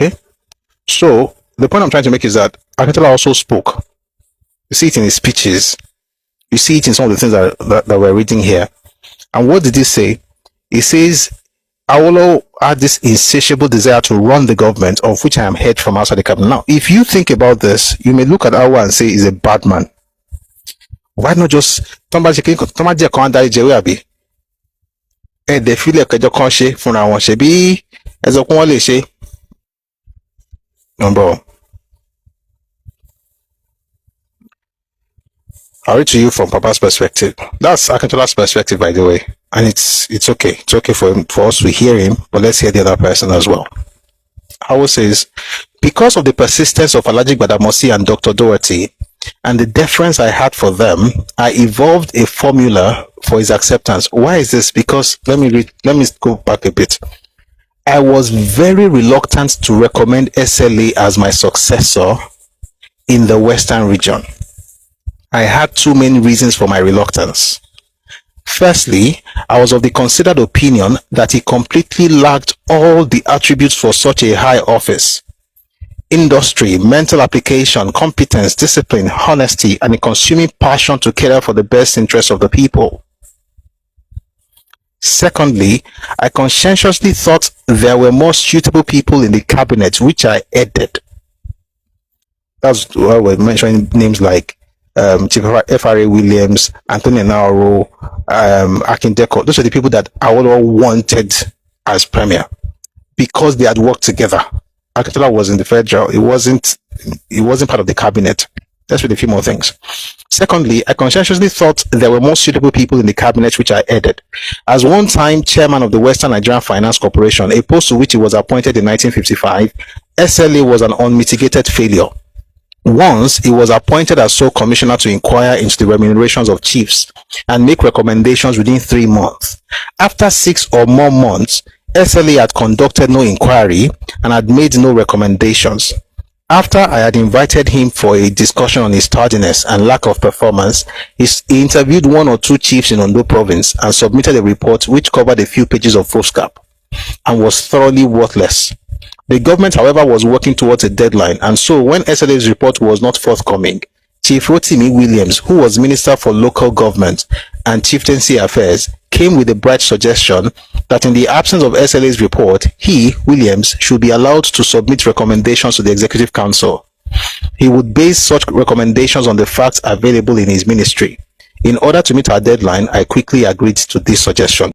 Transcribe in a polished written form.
Okay? So the point I'm trying to make is that Akintola also spoke. You see it in his speeches. You see it in some of the things that we're reading here. And what did he say? He says, Awolowo had this insatiable desire to run the government, of which I am head from outside the cabinet. Now, if you think about this, you may look at Awolowo and say he's a bad man. Why not just somebody can die Jerry? And they feel like kan ṣe fúnra wọn ṣe bí ẹzọ kún wọn lè ṣe. Bro, I'll read to you from Papa's perspective. That's Akintola's perspective, by the way. And it's okay. It's okay for us to hear him, but let's hear the other person as well. Howell says, because of the persistence of Alhaji Gbadamosi and Dr. Doherty and the deference I had for them, I evolved a formula for his acceptance. Why is this? Because let me go back a bit. I was very reluctant to recommend SLA as my successor in the Western region. I had two main reasons for my reluctance. Firstly, I was of the considered opinion that he completely lacked all the attributes for such a high office: industry, mental application, competence, discipline, honesty, and a consuming passion to care for the best interests of the people. Secondly, I conscientiously thought there were more suitable people in the cabinet, which I added. That's why we're mentioning names like Chief F.R.A. Williams, Anthony Nauro, Akindeko. Those are the people that Awolowo wanted as premier because they had worked together. Akintola was in the federal. It wasn't part of the cabinet. Let's read a few more things. Secondly, I conscientiously thought there were more suitable people in the cabinet, which I added. As one-time chairman of the Western Nigerian Finance Corporation, a post to which he was appointed in 1955, SLA was an unmitigated failure. Once, he was appointed as sole commissioner to inquire into the remunerations of chiefs and make recommendations within 3 months. After 6 or more months, SLA had conducted no inquiry and had made no recommendations. After I had invited him for a discussion on his tardiness and lack of performance, he interviewed 1 or 2 chiefs in Ondo province and submitted a report which covered a few pages of foolscap and was thoroughly worthless. The government, however, was working towards a deadline, and so when SLA's report was not forthcoming, Chief Rotimi Williams, who was Minister for Local Government and Chieftaincy Affairs, came with a bright suggestion that in the absence of SLA's report, he, Williams, should be allowed to submit recommendations to the Executive Council. He would base such recommendations on the facts available in his ministry. In order to meet our deadline, I quickly agreed to this suggestion.